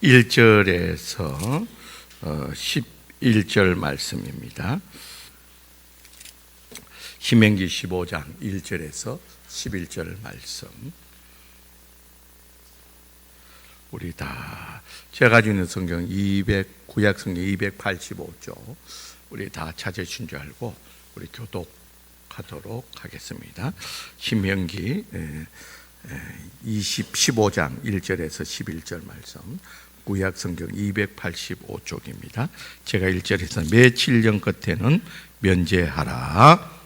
1절에서 11절 말씀입니다. 신명기 15장 1절에서 11절 말씀. 우리 다 제가 가지고 있는 성경 구약 성경 285쪽 우리 다 찾으신 줄 알고 우리 교독하도록 하겠습니다. 신명기 15장 1절에서 11절 말씀, 구약 성경 285쪽입니다. 제가 1절에서 며칠 전 끝에는 면제하라.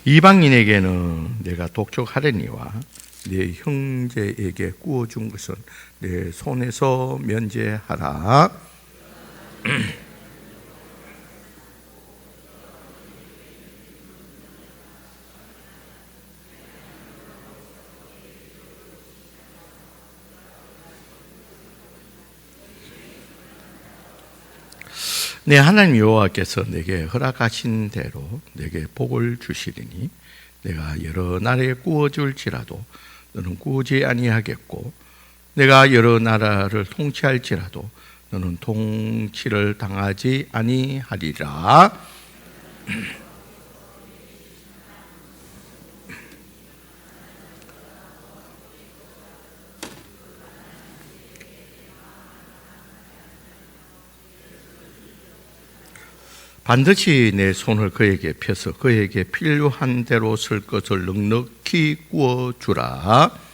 이방인에게는 내가 독촉하려니와 내 형제에게 구워준 것은 내 손에서 면제하라. 내 하나님 여호와께서 내게 허락하신 대로 내게 복을 주시리니 내가 여러 나라에 구워줄지라도 너는 구우지 아니하겠고 내가 여러 나라를 통치할지라도 너는 통치를 당하지 아니하리라. 반드시 내 손을 그에게 펴서 그에게 필요한 대로 쓸 것을 넉넉히 구워주라.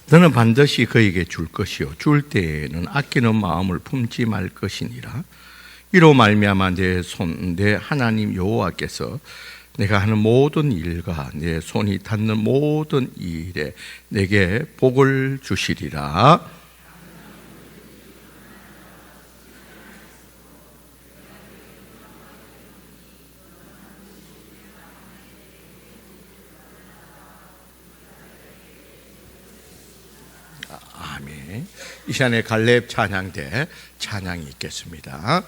너는 반드시 그에게 줄 것이요 줄 때에는 아끼는 마음을 품지 말 것이니라. 이로 말미암아 내 하나님 여호와께서 내가 하는 모든 일과 내 손이 닿는 모든 일에 내게 복을 주시리라. 아멘. 이 시간에 갈렙 찬양대 찬양이 있겠습니다.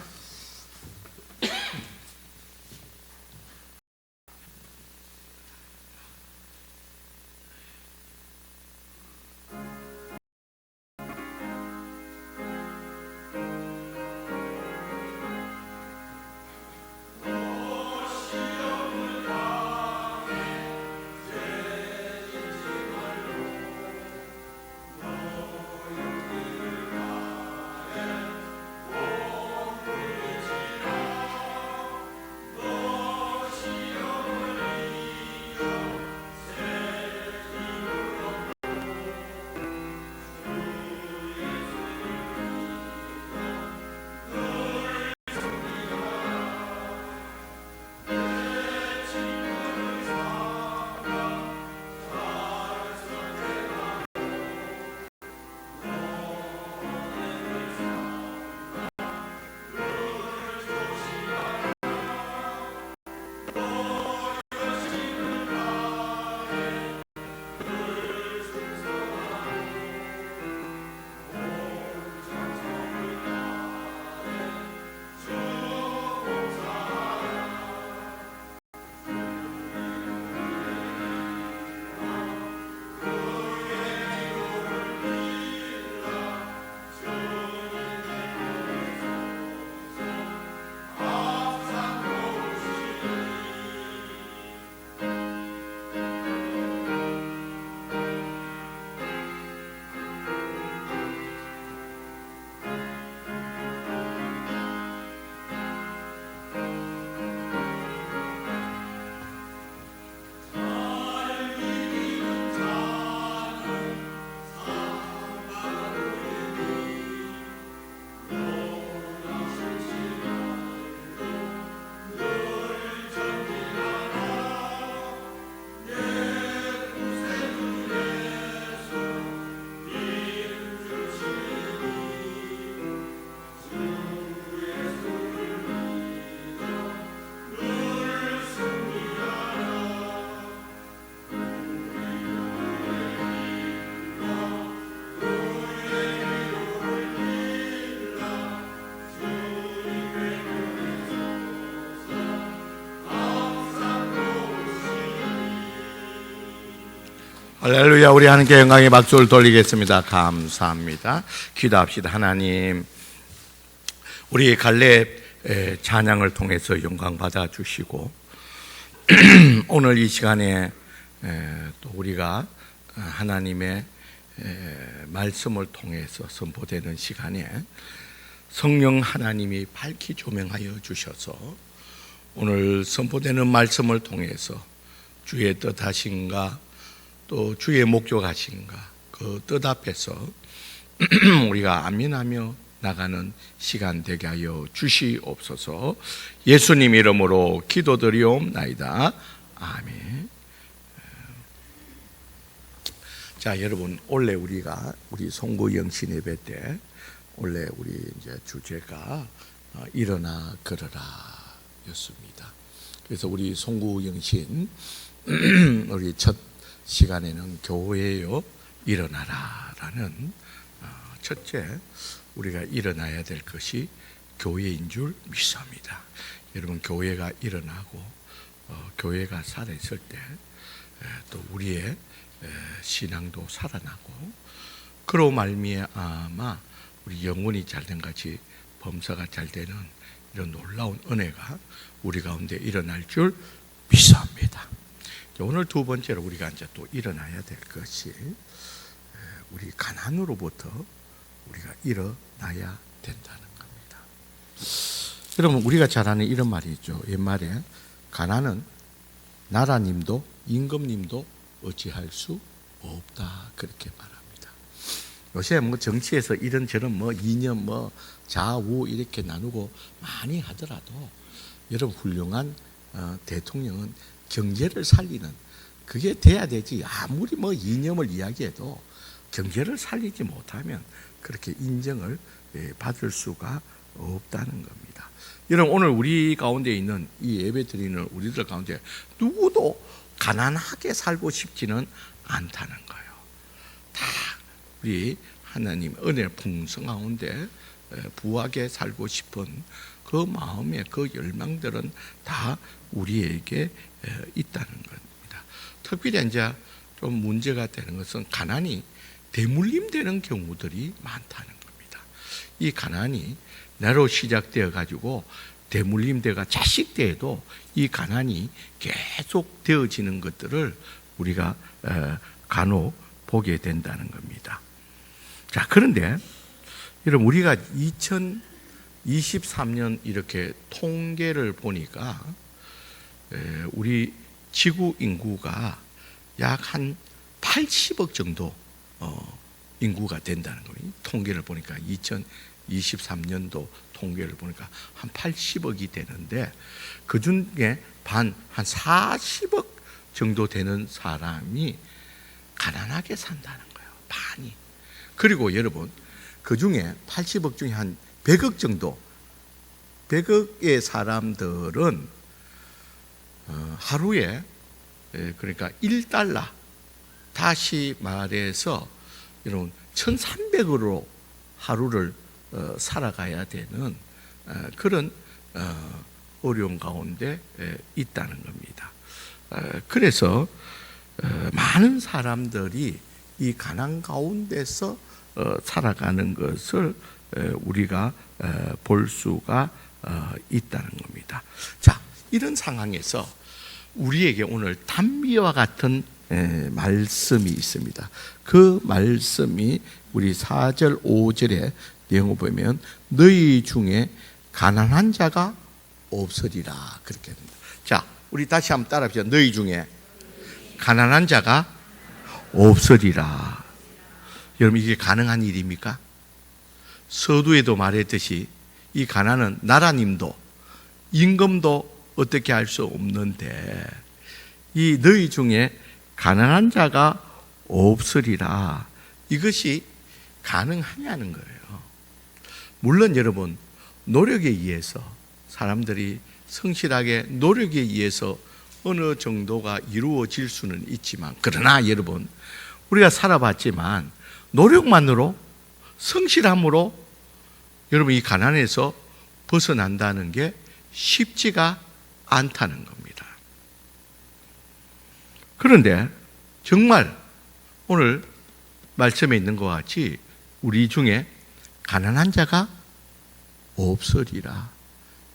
할렐루야. 우리 하나님께 영광의 박수를 돌리겠습니다. 감사합니다. 기도합시다. 하나님, 우리 갈렙 찬양을 통해서 영광 받아 주시고 오늘 이 시간에 또 우리가 하나님의 말씀을 통해서 선포되는 시간에 성령 하나님이 밝히 조명하여 주셔서 오늘 선포되는 말씀을 통해서 주의 뜻하신가 또 주의 목적하신가 그 뜻 앞에서 우리가 아멘하며 나가는 시간 되게 하여 주시옵소서. 예수님 이름으로 기도드리옵나이다. 아멘. 자, 여러분, 원래 우리가 우리 송구영신 예배 때 원래 우리 이제 주제가 일어나 걸어라 였습니다. 그래서 우리 송구영신 우리 첫 시간에는 교회여 일어나라 라는 첫째 우리가 일어나야 될 것이 교회인 줄 믿습니다. 여러분, 교회가 일어나고 교회가 살아있을 때 또 우리의 신앙도 살아나고 그로 말미암아 우리 영혼이 잘된 같이 범사가 잘 되는 이런 놀라운 은혜가 우리 가운데 일어날 줄 믿습니다. 오늘 두 번째로 우리가 이제 또 일어나야 될 것이 우리 가난으로부터 우리가 일어나야 된다는 겁니다. 여러분, 우리가 잘 아는 이런 말이 있죠. 옛말에 가난은 나라님도 임금님도 어찌할 수 없다 그렇게 말합니다. 요새 뭐 정치에서 이런저런 뭐 이념 뭐 좌우 이렇게 나누고 많이 하더라도 여러분, 훌륭한 대통령은 경제를 살리는 그게 돼야 되지. 아무리 뭐 이념을 이야기해도 경제를 살리지 못하면 그렇게 인정을 받을 수가 없다는 겁니다. 여러분, 오늘 우리 가운데 있는 이 예배 드리는 우리들 가운데 누구도 가난하게 살고 싶지는 않다는 거예요. 다 우리 하나님 은혜 풍성 가운데 부하게 살고 싶은 그 마음의 그 열망들은 다 우리에게 있다는 겁니다. 특별히 이제 좀 문제가 되는 것은 가난이 대물림되는 경우들이 많다는 겁니다. 이 가난이 나로 시작되어 가지고 대물림대가 자식대에도 이 가난이 계속 되어지는 것들을 우리가 간혹 보게 된다는 겁니다. 자, 그런데 여러분, 우리가 2023년 이렇게 통계를 보니까 우리 지구 인구가 약 한 80억 정도 인구가 된다는 거예요. 통계를 보니까 2023년도 통계를 보니까 한 80억이 되는데 그 중에 한 40억 정도 되는 사람이 가난하게 산다는 거예요. 반이. 그리고 여러분, 그 중에 80억 중에 한 100억 정도, 100억의 사람들은 하루에 그러니까 1달러, 다시 말해서 여러분 1,300으로 하루를 살아가야 되는 그런 어려운 가운데 있다는 겁니다. 그래서 많은 사람들이 이 가난 가운데서 살아가는 것을 우리가 볼 수가 있다는 겁니다. 자, 이런 상황에서 우리에게 오늘 단비와 같은 말씀이 있습니다. 그 말씀이 우리 4절 5절에 내용을 보면 너희 중에 가난한 자가 없으리라 그렇게 됩니다. 자, 우리 다시 한번 따라합시다. 너희 중에 가난한 자가 없으리라. 여러분, 이게 가능한 일입니까? 서두에도 말했듯이 이 가난은 나라님도 임금도 어떻게 할 수 없는데 이 너희 중에 가난한 자가 없으리라. 이것이 가능하냐는 거예요. 물론 여러분, 노력에 의해서 사람들이 성실하게 노력에 의해서 어느 정도가 이루어질 수는 있지만, 그러나 여러분, 우리가 살아봤지만 노력만으로, 성실함으로 여러분 이 가난에서 벗어난다는 게 쉽지가 않다는 겁니다. 그런데 정말 오늘 말씀에 있는 것 같이 우리 중에 가난한 자가 없으리라.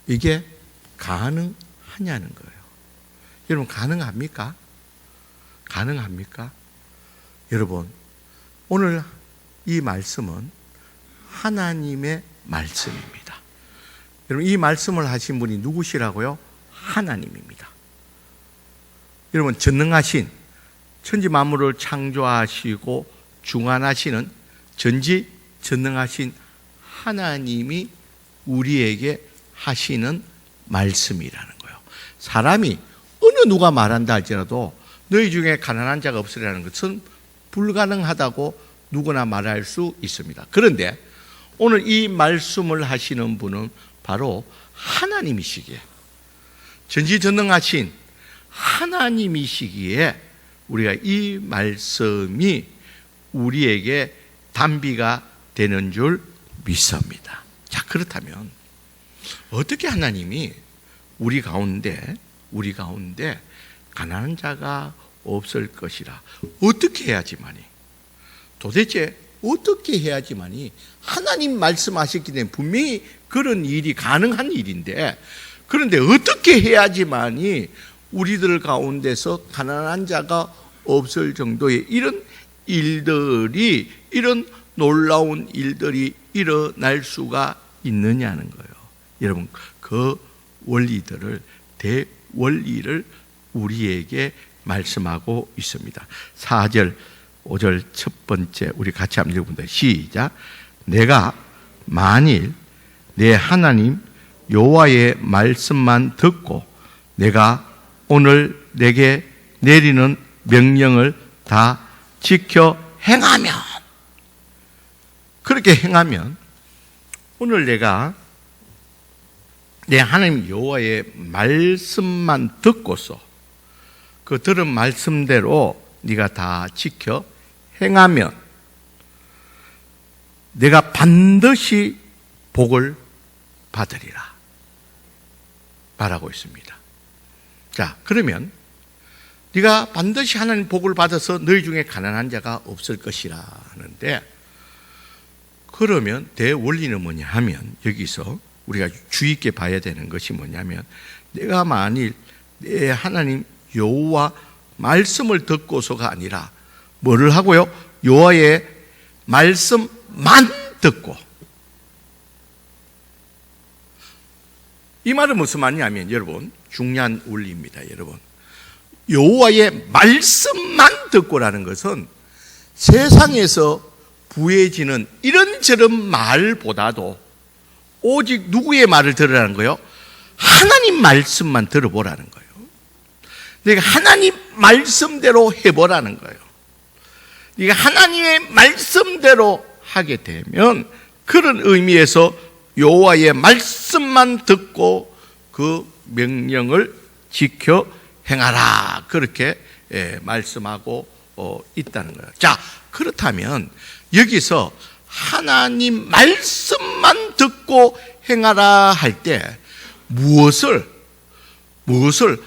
이게 가능하냐는 거예요. 여러분, 가능합니까? 가능합니까? 여러분, 오늘 이 말씀은 하나님의 말씀입니다. 여러분, 이 말씀을 하신 분이 누구시라고요? 하나님입니다. 여러분, 전능하신, 천지 만물을 창조하시고 주관하시는 전지전능하신 하나님이 우리에게 하시는 말씀이라는 거예요. 사람이 어느 누가 말한다 할지라도 너희 중에 가난한 자가 없으리라는 것은 불가능하다고 누구나 말할 수 있습니다. 그런데 오늘 이 말씀을 하시는 분은 바로 하나님이시기에, 전지전능하신 하나님이시기에 우리가 이 말씀이 우리에게 단비가 되는 줄 믿습니다. 자, 그렇다면 어떻게 하나님이 우리 가운데 가난한 자가 없을 것이라, 어떻게 해야지만이, 도대체 어떻게 해야지만이, 하나님 말씀하셨기 때문에 분명히 그런 일이 가능한 일인데, 그런데 어떻게 해야지만이 우리들 가운데서 가난한 자가 없을 정도의 이런 일들이, 이런 놀라운 일들이 일어날 수가 있느냐는 거예요. 여러분, 그 원리들을, 대원리를 우리에게 말씀하고 있습니다. 4절, 5절 첫 번째 우리 같이 한번 읽어봅니다. 시작. 내가 만일 내 하나님 여호와의 말씀만 듣고 내가 오늘 내게 내리는 명령을 다 지켜 행하면, 그렇게 행하면, 오늘 내가 내 하나님 여호와의 말씀만 듣고서 그 들은 말씀대로 네가 다 지켜 행하면 내가 반드시 복을 받으리라 말하고 있습니다. 자, 그러면 네가 반드시 하나님 복을 받아서 너희 중에 가난한 자가 없을 것이라 하는데, 그러면 대원리는 뭐냐 하면, 여기서 우리가 주의 있게 봐야 되는 것이 뭐냐면, 내가 만일 내 하나님 여호와 말씀을 듣고서가 아니라 뭐를 하고요? 여호와의 말씀만 듣고. 이 말은 무슨 말이냐면, 여러분, 중요한 원리입니다. 여러분, 여호와의 말씀만 듣고라는 것은 세상에서 부해지는 이런저런 말보다도 오직 누구의 말을 들으라는 거예요? 하나님 말씀만 들어보라는 거예요. 네가 하나님 말씀대로 해보라는 거예요. 네가 하나님의 말씀대로 하게 되면, 그런 의미에서 여호와의 말씀만 듣고 그 명령을 지켜 행하라, 그렇게 말씀하고 있다는 거예요. 자, 그렇다면 여기서 하나님 말씀만 듣고 행하라 할 때 무엇을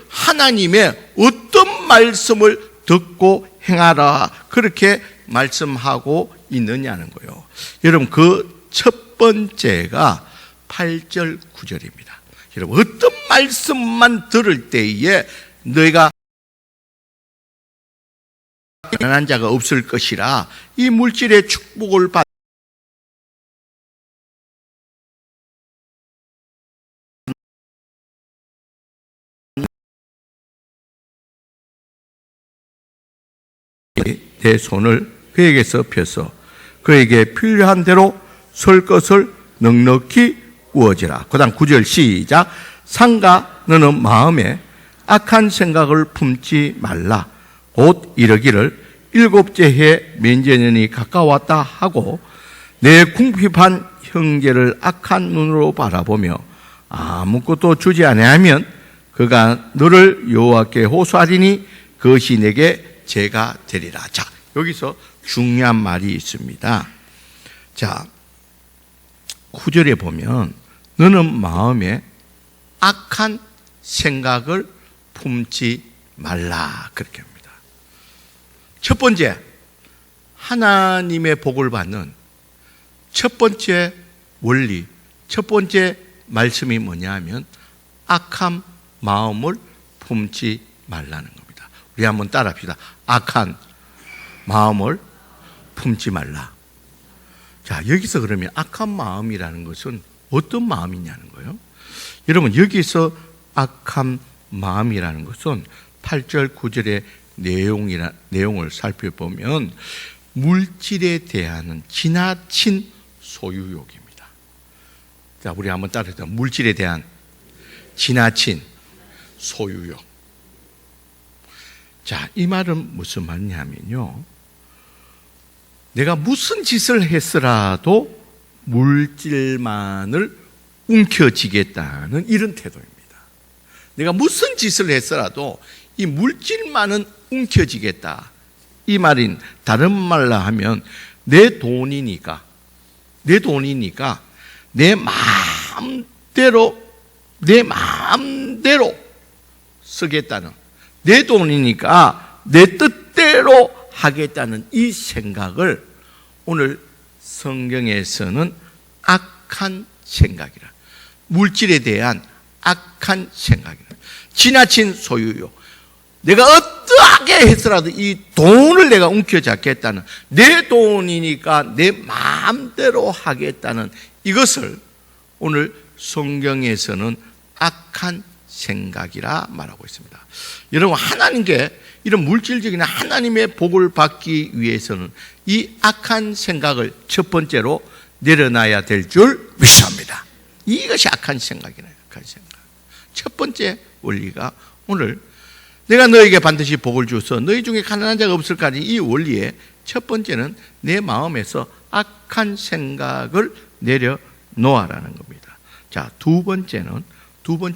하나님의 어떤 말씀을 듣고 행하라 그렇게 말씀하고 있느냐는 거예요. 여러분, 그 첫 번째가 8절 9절입니다. 여러분, 어떤 말씀만 들을 때에 너희가 가난한 자가 없을 것이라, 이 물질의 축복을 받 내 손을 그에게서 펴서 그에게 필요한 대로 설 것을 넉넉히 구워지라. 그 다음 9절 시작. 상가 너는 마음에 악한 생각을 품지 말라. 곧 이르기를 일곱째 해 면제년이 가까웠다 하고 내 궁핍한 형제를 악한 눈으로 바라보며 아무것도 주지 아니하면 그가 너를 여호와께 호소하리니 그것이 내게 죄가 되리라. 자, 여기서 중요한 말이 있습니다. 자, 9절에 보면 너는 마음에 악한 생각을 품지 말라 그렇게 합니다. 첫 번째, 하나님의 복을 받는 첫 번째 원리, 첫 번째 말씀이 뭐냐 하면 악한 마음을 품지 말라는 겁니다. 우리 한번 따라합시다. 악한 마음을 품지 말라. 자, 여기서 그러면 악한 마음이라는 것은 어떤 마음이냐는 거예요. 여러분, 여기서 악한 마음이라는 것은 8절 9절의 내용을 살펴보면 물질에 대한 지나친 소유욕입니다. 자, 우리 한번 따라해보자. 물질에 대한 지나친 소유욕. 자, 이 말은 무슨 말이냐면요, 내가 무슨 짓을 했으라도 물질만을 움켜쥐겠다는 이런 태도입니다. 내가 무슨 짓을 했으라도 이 물질만은 움켜쥐겠다. 이 말인 다른 말로 하면 내 돈이니까 내 마음대로 쓰겠다는, 내 돈이니까 내 뜻대로 하겠다는 이 생각을 오늘 성경에서는 악한 생각이라, 물질에 대한 악한 생각이라, 지나친 소유욕, 내가 어떠하게 해서라도 이 돈을 내가 움켜잡겠다는, 내 돈이니까 내 마음대로 하겠다는 이것을 오늘 성경에서는 악한 생각이라 말하고 있습니다. 여러분, 하나님께 이런 물질적인 하나님의 복을 받기 위해서는 이 악한 생각을 첫 번째로 내려놔야 될 줄 믿습니다. 이것이 악한 생각이네요. 악한 생각. 첫 번째 원리가 오늘 내가 너에게 반드시 복을 주어서 너희 중에 가난한 자가 없을까지, 이 원리의 첫 번째는 내 마음에서 악한 생각을 내려놓아라는 겁니다. 자, 두 번째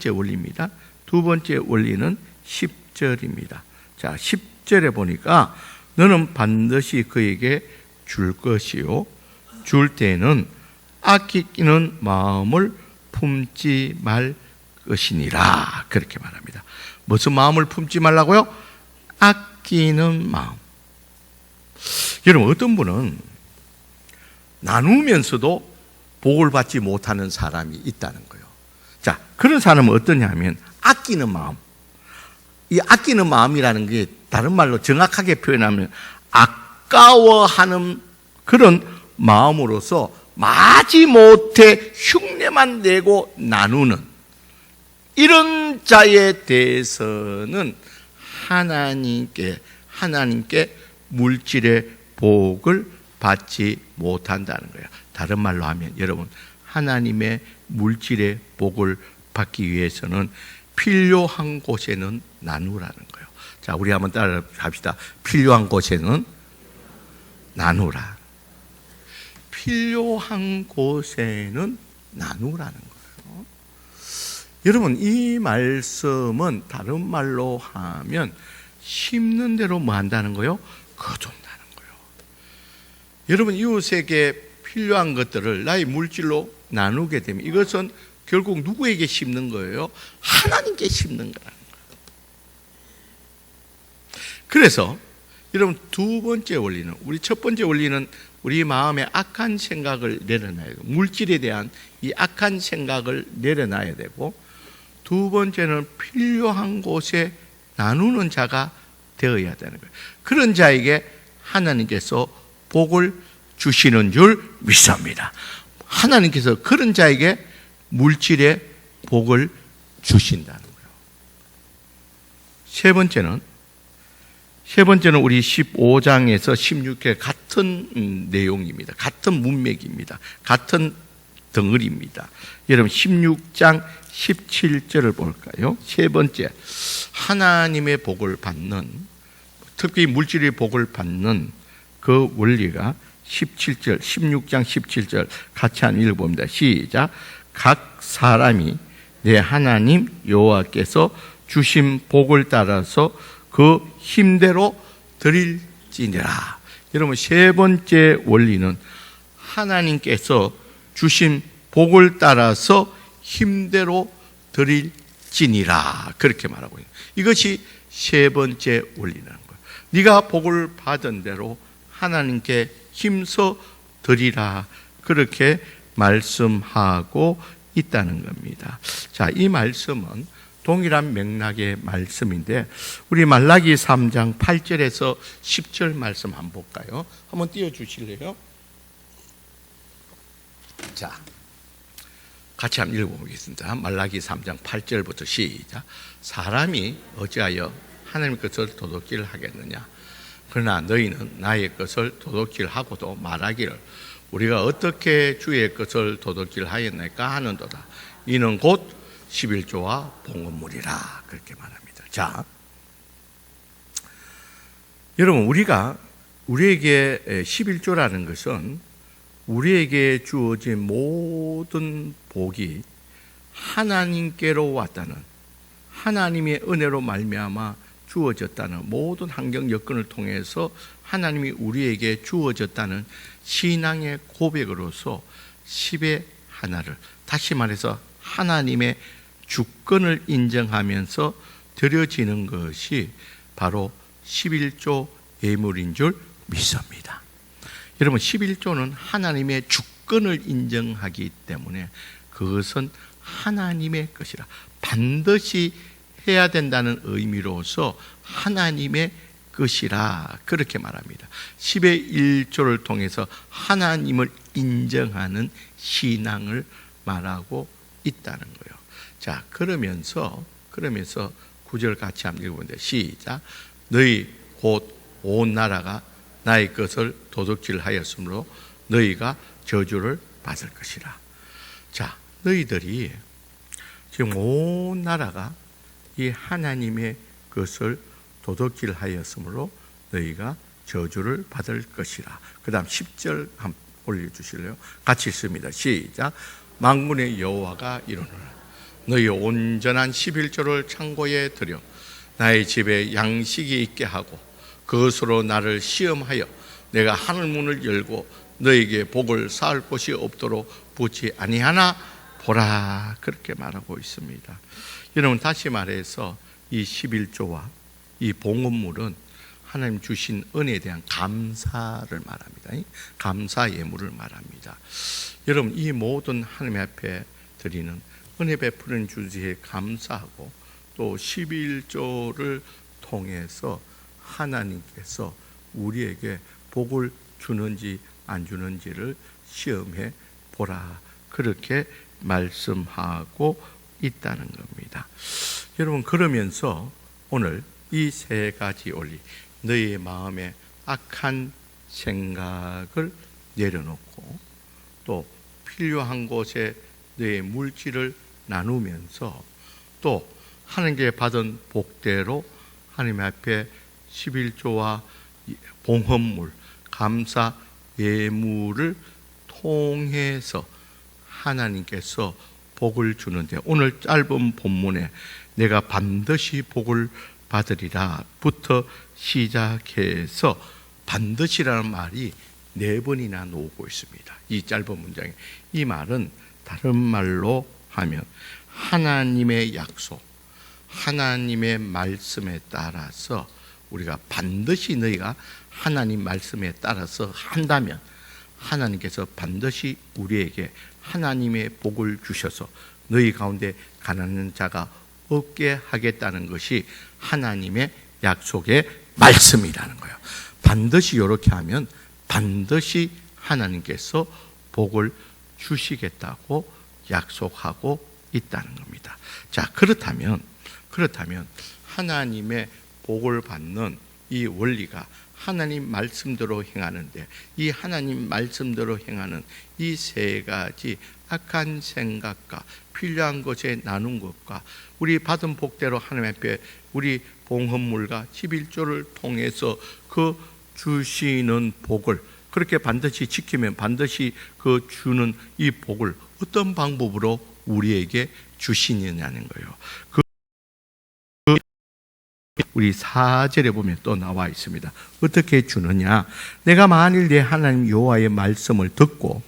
원리입니다. 두 번째 원리는 10절입니다. 자, 10절에 보니까 너는 반드시 그에게 줄 것이요, 줄 때는 아끼는 마음을 품지 말 것이니라. 그렇게 말합니다. 무슨 마음을 품지 말라고요? 아끼는 마음. 여러분, 어떤 분은 나누면서도 복을 받지 못하는 사람이 있다는 거예요. 자, 그런 사람은 어떠냐면 아끼는 마음. 이 아끼는 마음이라는 게 다른 말로 정확하게 표현하면 아까워하는 그런 마음으로서 마지못해 흉내만 내고 나누는 이런 자에 대해서는 하나님께 물질의 복을 받지 못한다는 거예요. 다른 말로 하면 여러분, 하나님의 물질의 복을 받기 위해서는 필요한 곳에는 나누라는 거예요. 자, 우리 한번 따라 합시다. 필요한 곳에는 나누라. 필요한 곳에는 나누라는 거예요. 여러분, 이 말씀은 다른 말로 하면 심는 대로 뭐 한다는 거예요? 거둔다는 거예요. 여러분, 이웃에게 필요한 것들을 나의 물질로 나누게 되면 이것은 결국 누구에게 심는 거예요? 하나님께 심는 거라는 거예요. 그래서 여러분, 두 번째 원리는, 우리 첫 번째 원리는 우리 마음에 악한 생각을 내려놔야 되고, 물질에 대한 이 악한 생각을 내려놔야 되고, 두 번째는 필요한 곳에 나누는 자가 되어야 되는 거예요. 그런 자에게 하나님께서 복을 주시는 줄 믿습니다. 하나님께서 그런 자에게 물질의 복을 주신다는 거예요. 세 번째는 우리 15장에서 16회 같은 내용입니다. 같은 문맥입니다. 같은 덩어리입니다. 여러분, 16장 17절을 볼까요? 세 번째, 하나님의 복을 받는, 특히 물질의 복을 받는 그 원리가 17절, 16장 17절 같이 한번 읽어봅니다. 시작. 각 사람이 내 하나님 여호와께서 주신 복을 따라서 그 힘대로 드릴지니라. 여러분, 세 번째 원리는 하나님께서 주신 복을 따라서 힘대로 드릴지니라. 그렇게 말하고 있는, 이것이 세 번째 원리라는 거예요. 네가 복을 받은 대로 하나님께 힘써 드리라, 그렇게 말씀하고 있다는 겁니다. 자, 이 말씀은 동일한 맥락의 말씀인데 우리 말라기 3장 8절에서 10절 말씀 한번 볼까요? 한번 띄워주실래요? 자, 같이 한번 읽어보겠습니다. 말라기 3장 8절부터 시작. 사람이 어찌하여 하나님의 것을 도둑질 하겠느냐? 그러나 너희는 나의 것을 도둑질 하고도 말하기를 우리가 어떻게 주의 것을 도둑질 하였나이까 하는도다. 이는 곧 11조와 봉헌물이라, 그렇게 말합니다. 자, 여러분, 우리에게 11조라는 것은 우리에게 주어진 모든 복이 하나님께로 왔다는, 하나님의 은혜로 말미암아 주어졌다는, 모든 환경 여건을 통해서 하나님이 우리에게 주어졌다는 신앙의 고백으로서 10의 하나를, 다시 말해서 하나님의 주권을 인정하면서 드려지는 것이 바로 11조 예물인 줄 믿습니다. 여러분, 11조는 하나님의 주권을 인정하기 때문에 그것은 하나님의 것이라, 반드시 해야 된다는 의미로서 하나님의 것이라, 그렇게 말합니다. 10의 1조를 통해서 하나님을 인정하는 신앙을 말하고 있다는 거예요. 자, 그러면서 9절 같이 한번 읽어보는데 시작. 너희 곧 온 나라가 나의 것을 도둑질하였으므로 너희가 저주를 받을 것이라. 자, 너희들이 지금 온 나라가 이 하나님의 것을 도둑질하였으므로 너희가 저주를 받을 것이라. 그 다음 10절 한번 올려주실래요? 같이 읽습니다. 시작. 만군의 여호와가 이르노라. 너희 온전한 11조를 창고에 들여 나의 집에 양식이 있게 하고 그것으로 나를 시험하여 내가 하늘문을 열고 너에게 복을 쌓을 곳이 없도록 붙지 아니하나 보라, 그렇게 말하고 있습니다. 여러분, 다시 말해서 이 11조와 이 봉헌물은 하나님 주신 은혜에 대한 감사를 말합니다. 감사 예물을 말합니다. 여러분, 이 모든 하나님 앞에 드리는 은혜 베푸는 주지에 감사하고 또 11조를 통해서 하나님께서 우리에게 복을 주는지 안 주는지를 시험해 보라, 그렇게 말씀하고 있다는 겁니다. 여러분, 그러면서 오늘 이 세 가지 원리, 너희의 마음에 악한 생각을 내려놓고 또 필요한 곳에 너의 물질을 나누면서 또 하나님께 받은 복대로 하나님 앞에 11조와 봉헌물, 감사 예물을 통해서 하나님께서 복을 주는데, 오늘 짧은 본문에 내가 반드시 복을 받으리라 부터 시작해서 반드시라는 말이 4번이나 나오고 있습니다. 이 짧은 문장에. 이 말은 다른 말로 하면 하나님의 약속, 하나님의 말씀에 따라서 우리가 반드시 너희가 하나님 말씀에 따라서 한다면 하나님께서 반드시 우리에게 하나님의 복을 주셔서 너희 가운데 가난한 자가 없게 하겠다는 것이 하나님의 약속의 말씀이라는 거예요. 반드시 이렇게 하면 반드시 하나님께서 복을 주시겠다고 약속하고 있다는 겁니다. 자, 그렇다면 하나님의 복을 받는 이 원리가 하나님 말씀대로 행하는데, 이 하나님 말씀대로 행하는 이 세 가지 악한 생각과 필요한 것에 나눈 것과 우리 받은 복대로 하나님 앞에 우리 봉헌물과 11조를 통해서 그 주시는 복을 그렇게 반드시 지키면 반드시 그 주는 이 복을 어떤 방법으로 우리에게 주시느냐는 거예요. 우리 4절에 보면 또 나와 있습니다. 어떻게 주느냐? 내가 만일 내 하나님 여호와의 말씀을 듣고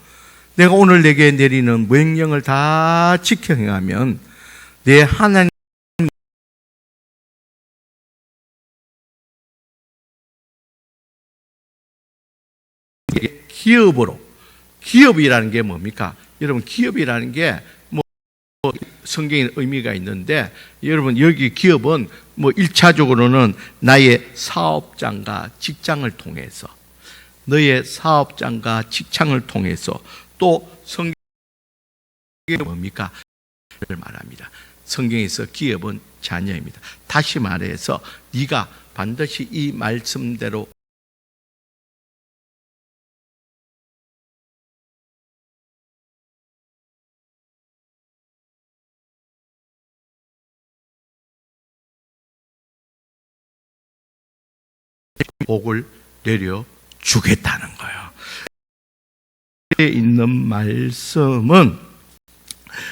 내가 오늘 내게 내리는 명령을 다 지켜 행하면 내 하나님 기업이라는 게 뭡니까? 여러분, 기업이라는 게 성경에 의미가 있는데, 여러분, 여기 기업은 1차적으로는 나의 사업장과 직장을 통해서, 너의 사업장과 직장을 통해서, 또 성경에 뭡니까? 말합니다. 성경에서 기업은 자녀입니다. 다시 말해서 네가 반드시 이 말씀대로 복을 내려 주겠다는 거예요. 있는 말씀은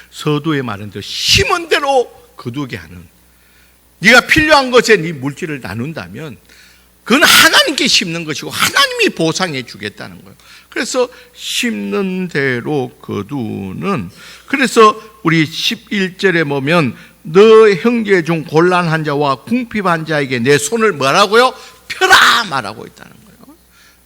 서두에 말한 대로 심은 대로 거두게 하는, 네가 필요한 것에 네 물질을 나눈다면 그건 하나님께 심는 것이고 하나님이 보상해 주겠다는 거예요. 그래서 심는 대로 거두는, 그래서 우리 11절에 보면 너 형제 중 곤란한 자와 궁핍한 자에게 내 손을 뭐라고요? 펴라 말하고 있다는 거예요.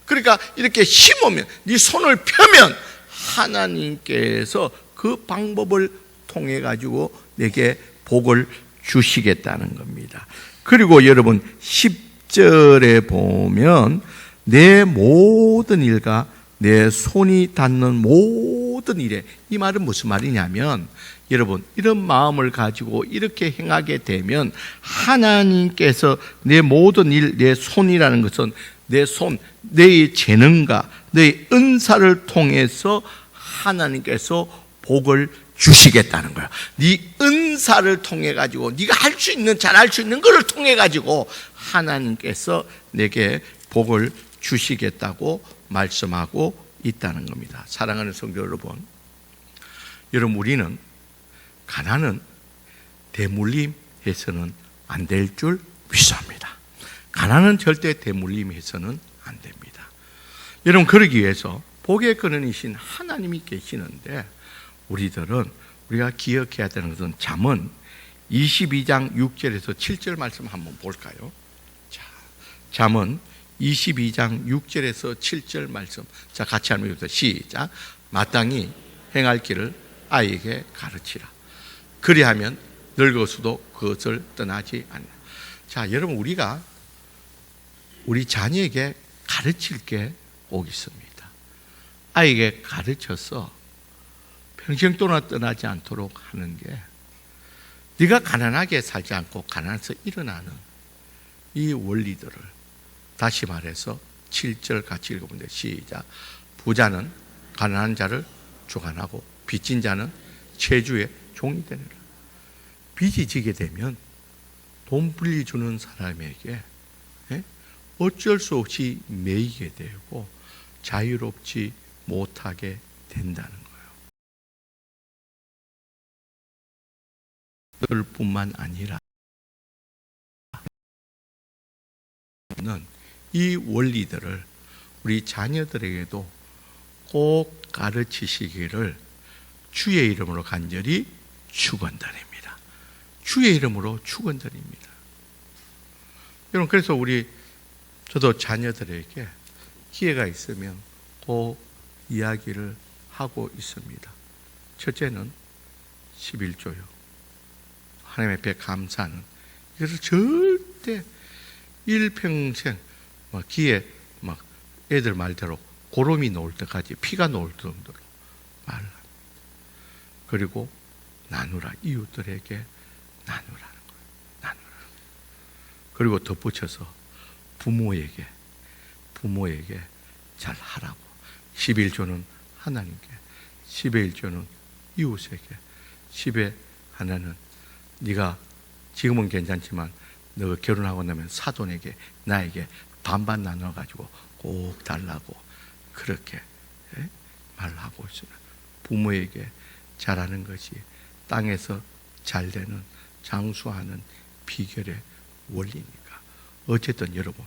그러니까 이렇게 심으면, 네 손을 펴면 하나님께서 그 방법을 통해 가지고 내게 복을 주시겠다는 겁니다. 그리고 여러분 10절에 보면 내 모든 일과 내 손이 닿는 모든 일에, 이 말은 무슨 말이냐면, 여러분, 이런 마음을 가지고 이렇게 행하게 되면 하나님께서 내 모든 일, 내 손이라는 것은 내 손, 내 재능과 내 은사를 통해서 하나님께서 복을 주시겠다는 거예요. 네 은사를 통해 가지고, 네가 할 수 있는, 잘할 수 있는 것을 통해 가지고 하나님께서 내게 복을 주시겠다고 말씀하고 있다는 겁니다. 사랑하는 성도 여러분, 우리는 가난은 대물림해서는 안 될 줄 믿습니다. 가난은 절대 대물림해서는 안 됩니다. 여러분, 그러기 위해서 복의 근원이신 하나님이 계시는데, 우리가 기억해야 되는 것은 잠언 22장 6절에서 7절 말씀 한번 볼까요? 자, 잠언 22장 6절에서 7절 말씀. 자, 같이 한번 읽어보세요. 시작. 마땅히 행할 길을 아이에게 가르치라. 그리하면 늙어서도 그것을 떠나지 않는다. 자, 여러분, 우리가 우리 자녀에게 가르칠 게 꼭 있습니다. 아이에게 가르쳐서 평생 동안 떠나지 않도록 하는 게, 네가 가난하게 살지 않고 가난해서 일어나는 이 원리들을, 다시 말해서 7절 같이 읽어보면 시작. 부자는 가난한 자를 주관하고 빚진 자는 채주의 종이 되느라. 빚이 지게 되면 돈 빌려주는 사람에게 어쩔 수 없이 매이게 되고 자유롭지 못하게 된다는 거예요. 뿐만 아니라 이 원리들을 우리 자녀들에게도 꼭 가르치시기를 주의 이름으로 간절히 축원드립니다. 주의 이름으로 축원드립니다. 여러분, 그래서 저도 자녀들에게 기회가 있으면 꼭 이야기를 하고 있습니다. 첫째는 11조요. 하나님 앞에 감사는, 이것을 절대 일평생 귀에 애들 말대로 고름이 놓을 때까지, 피가 놓을 정도로 말을 합니다. 그리고 나누라, 이웃들에게 나누라는 거예요. 나누라. 그리고 덧붙여서 부모에게 잘 하라고. 11조는 하나님께, 11조는 이웃에게, 10의 하나는 네가 지금은 괜찮지만 너가 결혼하고 나면 사돈에게, 나에게 반반 나눠가지고 꼭 달라고, 그렇게 말하고 있습니다. 부모에게 잘하는 것이 땅에서 잘 되는, 장수하는 비결의 원리니까. 어쨌든 여러분,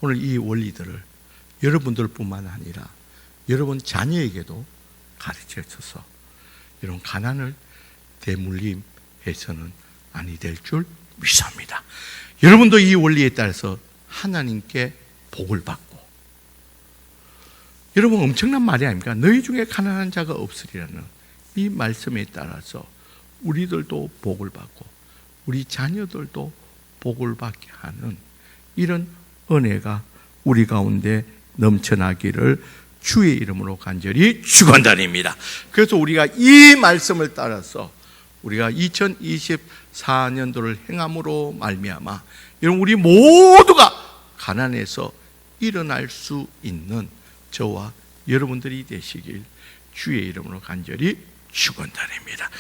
오늘 이 원리들을 여러분들뿐만 아니라 여러분 자녀에게도 가르쳐 줘서 이런 가난을 대물림해서는 아니 될 줄 믿습니다. 여러분도 이 원리에 따라서 하나님께 복을 받고, 여러분 엄청난 말이 아닙니까? 너희 중에 가난한 자가 없으리라는 이 말씀에 따라서 우리들도 복을 받고 우리 자녀들도 복을 받게 하는 이런 은혜가 우리 가운데 넘쳐나기를 주의 이름으로 간절히 축원드립니다. 그래서 우리가 이 말씀을 따라서 우리가 2024년도를 행함으로 말미암아 여러분 우리 모두가 가난에서 일어날 수 있는 저와 여러분들이 되시길 주의 이름으로 간절히 축원드립니다.